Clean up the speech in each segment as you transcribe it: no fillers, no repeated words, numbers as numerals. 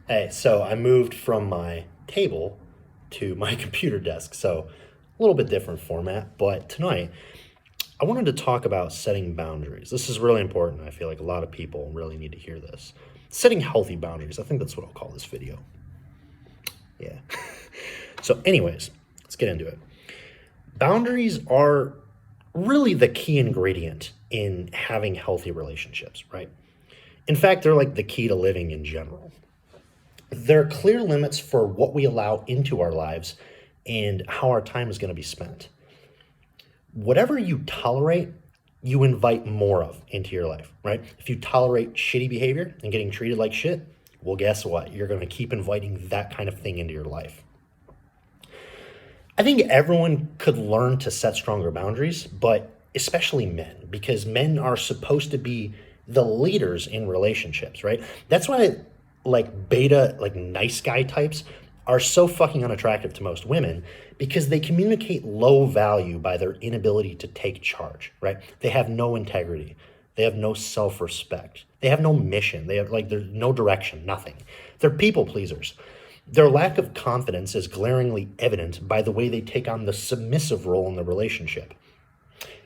Hey, so I moved from my table to my computer desk, so a little bit different format, but tonight I wanted to talk about setting boundaries. This is really important. I feel like a lot of people really need to hear this. Setting healthy boundaries. I think that's what I'll call this video. Yeah. So, anyways, let's get into it. Boundaries are really the key ingredient in having healthy relationships, right? In fact, they're like the key to living in general. There are clear limits for what we allow into our lives and how our time is going to be spent. Whatever you tolerate, you invite more of into your life, right? If you tolerate shitty behavior and getting treated like shit, well, guess what? You're going to keep inviting that kind of thing into your life. I think everyone could learn to set stronger boundaries, but especially men, because men are supposed to be the leaders in relationships, right? That's why like beta, like nice guy types are so fucking unattractive to most women because they communicate low value by their inability to take charge, right? They have no integrity. They have no self-respect. They have no mission. They have like there's no direction, nothing. They're people pleasers. Their lack of confidence is glaringly evident by the way they take on the submissive role in the relationship.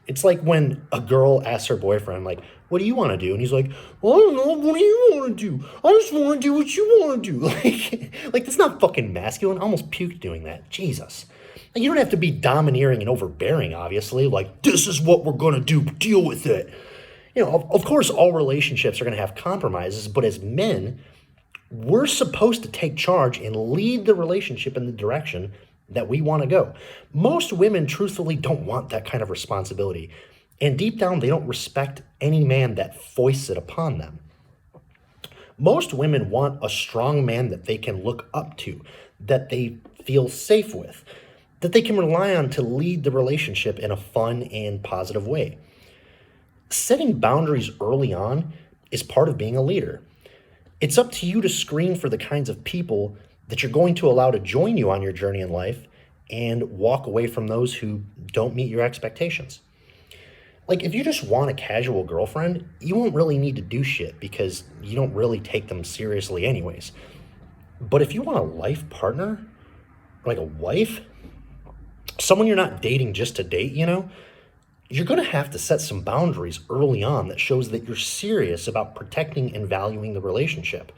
It's like when a girl asks her boyfriend, like, what do you want to do? And he's like, well, I don't know. What do you want to do? I just want to do what you want to do. Like that's not fucking masculine. I almost puked doing that. Jesus. And you don't have to be domineering and overbearing, obviously. Like, this is what we're going to do. Deal with it. Of course, all relationships are going to have compromises, but as men, we're supposed to take charge and lead the relationship in the direction that we want to go. Most women truthfully don't want that kind of responsibility. And deep down, they don't respect any man that foists it upon them. Most women want a strong man that they can look up to, that they feel safe with, that they can rely on to lead the relationship in a fun and positive way. Setting boundaries early on is part of being a leader. It's up to you to screen for the kinds of people that you're going to allow to join you on your journey in life and walk away from those who don't meet your expectations. Like, if you just want a casual girlfriend, you won't really need to do shit because you don't really take them seriously, anyways. But if you want a life partner, like a wife, someone you're not dating just to date, you're going to have to set some boundaries early on that shows that you're serious about protecting and valuing the relationship,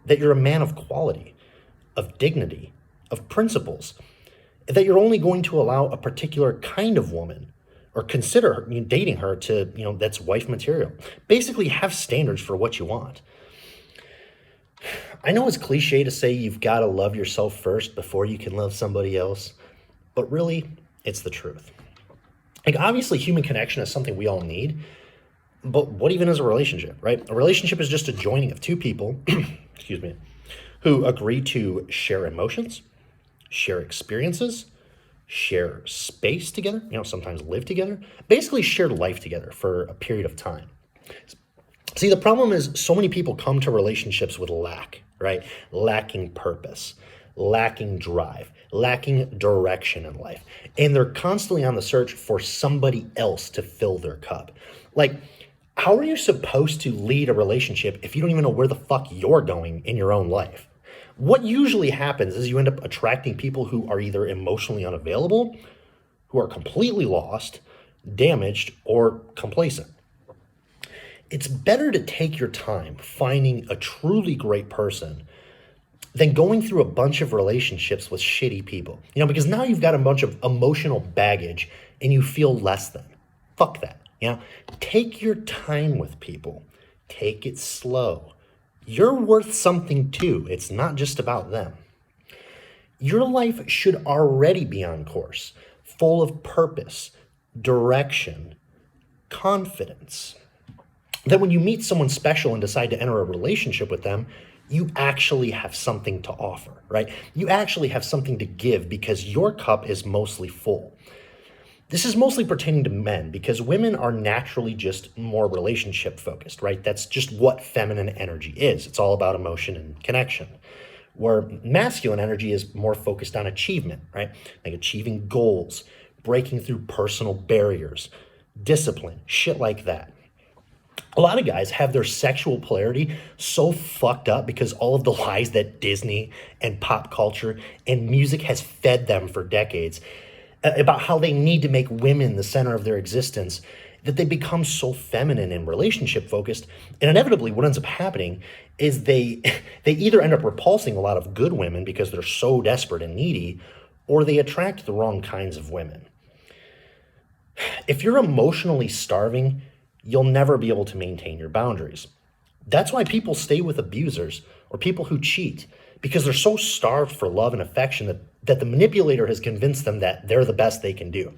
that you're a man of quality, of dignity, of principles, that you're only going to allow a particular kind of woman or consider dating her to, that's wife material. Basically, have standards for what you want. I know it's cliche to say you've got to love yourself first before you can love somebody else, but really, it's the truth. Like, obviously, human connection is something we all need, but what even is a relationship, right? A relationship is just a joining of two people, excuse me, who agree to share emotions, share experiences, share space together, sometimes live together, basically share life together for a period of time. See, the problem is so many people come to relationships with lack, right? Lacking purpose, lacking drive, lacking direction in life. And they're constantly on the search for somebody else to fill their cup. Like, how are you supposed to lead a relationship if you don't even know where the fuck you're going in your own life? What usually happens is you end up attracting people who are either emotionally unavailable, who are completely lost, damaged, or complacent. It's better to take your time finding a truly great person than going through a bunch of relationships with shitty people. Because now you've got a bunch of emotional baggage and you feel less than. Fuck that. Take your time with people. Take it slow. You're worth something too. It's not just about them. Your life should already be on course, full of purpose, direction, confidence. That when you meet someone special and decide to enter a relationship with them, you actually have something to offer, right? You actually have something to give because your cup is mostly full. This is mostly pertaining to men because women are naturally just more relationship focused, right? That's just what feminine energy is. It's all about emotion and connection. Where masculine energy is more focused on achievement, right? Like achieving goals, breaking through personal barriers, discipline, shit like that. A lot of guys have their sexual polarity so fucked up because all of the lies that Disney and pop culture and music has fed them for decades about how they need to make women the center of their existence, that they become so feminine and relationship focused. And inevitably what ends up happening is they they either end up repulsing a lot of good women because they're so desperate and needy, or they attract the wrong kinds of women. If you're emotionally starving, you'll never be able to maintain your boundaries. That's why people stay with abusers or people who cheat, because they're so starved for love and affection that the manipulator has convinced them that they're the best they can do.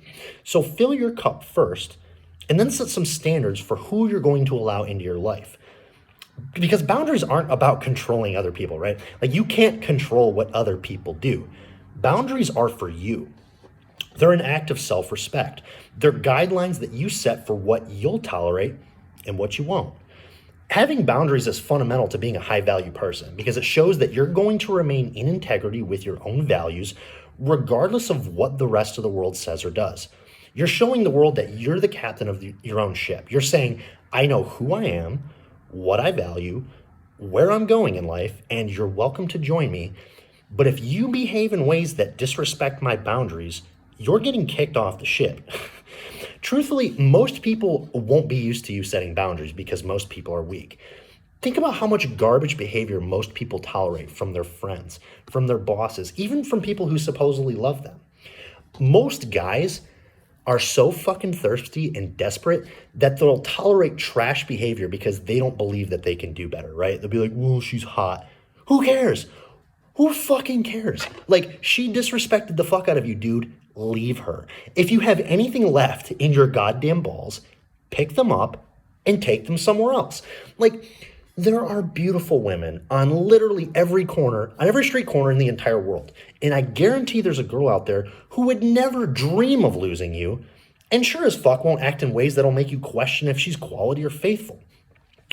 So fill your cup first, and then set some standards for who you're going to allow into your life. Because boundaries aren't about controlling other people, right? Like, you can't control what other people do. Boundaries are for you. They're an act of self-respect. They're guidelines that you set for what you'll tolerate and what you won't. Having boundaries is fundamental to being a high-value person because it shows that you're going to remain in integrity with your own values, regardless of what the rest of the world says or does. You're showing the world that you're the captain of your own ship. You're saying, I know who I am, what I value, where I'm going in life, and you're welcome to join me. But if you behave in ways that disrespect my boundaries, you're getting kicked off the ship. Truthfully, most people won't be used to you setting boundaries because most people are weak. Think about how much garbage behavior most people tolerate from their friends, from their bosses, even from people who supposedly love them. Most guys are so fucking thirsty and desperate that they'll tolerate trash behavior because they don't believe that they can do better, right? They'll be like, well, she's hot. Who cares? Who fucking cares? Like, she disrespected the fuck out of you, dude. Leave her. If you have anything left in your goddamn balls, pick them up and take them somewhere else. Like, there are beautiful women on literally every corner, on every street corner in the entire world. And I guarantee there's a girl out there who would never dream of losing you, and sure as fuck won't act in ways that'll make you question if she's quality or faithful.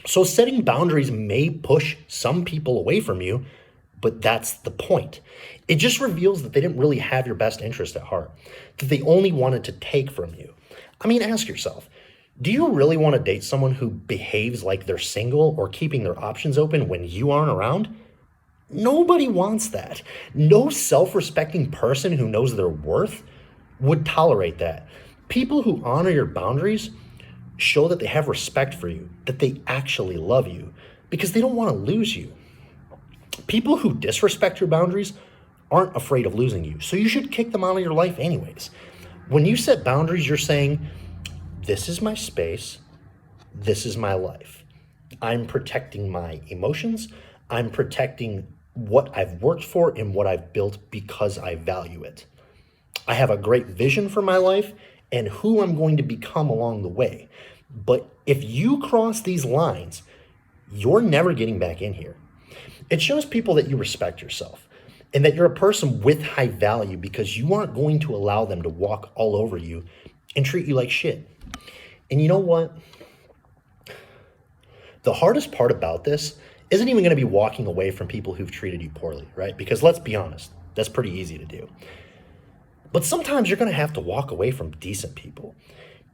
So setting boundaries may push some people away from you, but that's the point. It just reveals that they didn't really have your best interest at heart, that they only wanted to take from you. I mean, ask yourself, do you really want to date someone who behaves like they're single or keeping their options open when you aren't around? Nobody wants that. No self-respecting person who knows their worth would tolerate that. People who honor your boundaries show that they have respect for you, that they actually love you, because they don't want to lose you. People who disrespect your boundaries aren't afraid of losing you, so you should kick them out of your life anyways. When you set boundaries, you're saying, this is my space, this is my life. I'm protecting my emotions, I'm protecting what I've worked for and what I've built because I value it. I have a great vision for my life and who I'm going to become along the way. But if you cross these lines, you're never getting back in here. It shows people that you respect yourself and that you're a person with high value because you aren't going to allow them to walk all over you and treat you like shit. And you know what? The hardest part about this isn't even going to be walking away from people who've treated you poorly, right? Because let's be honest, that's pretty easy to do. But sometimes you're going to have to walk away from decent people,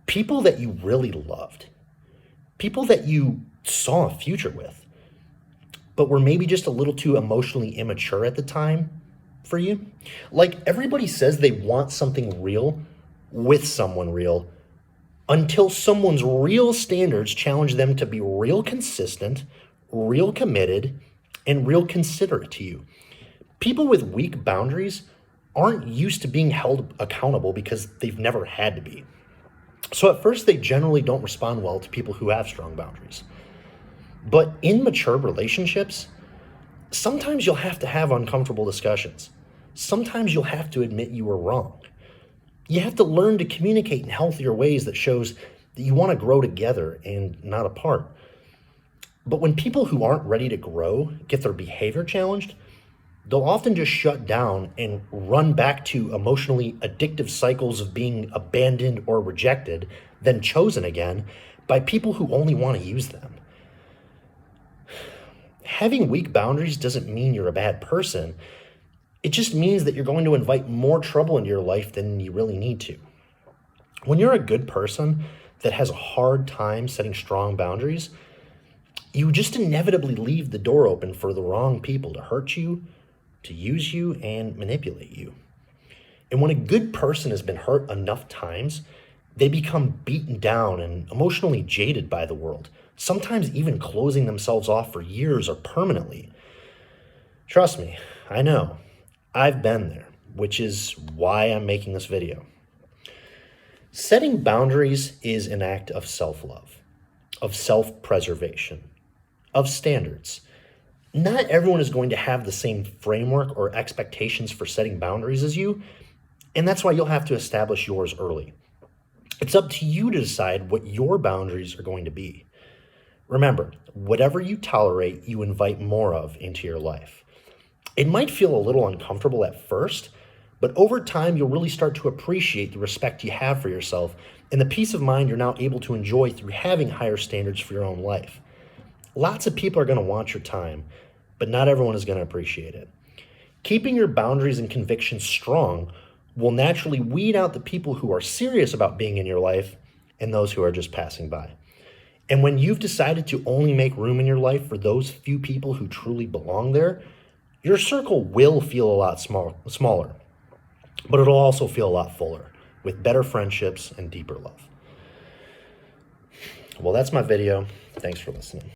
people that you really loved, people that you saw a future with, but were maybe just a little too emotionally immature at the time for you. Like, everybody says they want something real with someone real until someone's real standards challenge them to be real consistent, real committed, and real considerate to you. People with weak boundaries aren't used to being held accountable because they've never had to be. So at first, they generally don't respond well to people who have strong boundaries. But in mature relationships, sometimes you'll have to have uncomfortable discussions. Sometimes you'll have to admit you were wrong. You have to learn to communicate in healthier ways that shows that you want to grow together and not apart. But when people who aren't ready to grow get their behavior challenged, they'll often just shut down and run back to emotionally addictive cycles of being abandoned or rejected, then chosen again by people who only want to use them. Having weak boundaries doesn't mean you're a bad person. It just means that you're going to invite more trouble into your life than you really need to. When you're a good person, that has a hard time setting strong boundaries, you just inevitably leave the door open for the wrong people to hurt you, to use you, and manipulate you. And when a good person has been hurt enough times, they become beaten down and emotionally jaded by the world, sometimes even closing themselves off for years or permanently. Trust me, I know. I've been there, which is why I'm making this video. Setting boundaries is an act of self-love, of self-preservation, of standards. Not everyone is going to have the same framework or expectations for setting boundaries as you, and that's why you'll have to establish yours early. It's up to you to decide what your boundaries are going to be. Remember, whatever you tolerate, you invite more of into your life. It might feel a little uncomfortable at first, but over time, you'll really start to appreciate the respect you have for yourself and the peace of mind you're now able to enjoy through having higher standards for your own life. Lots of people are going to want your time, but not everyone is going to appreciate it. Keeping your boundaries and convictions strong will naturally weed out the people who are serious about being in your life and those who are just passing by. And when you've decided to only make room in your life for those few people who truly belong there, your circle will feel a lot smaller, but it'll also feel a lot fuller with better friendships and deeper love. Well, that's my video. Thanks for listening.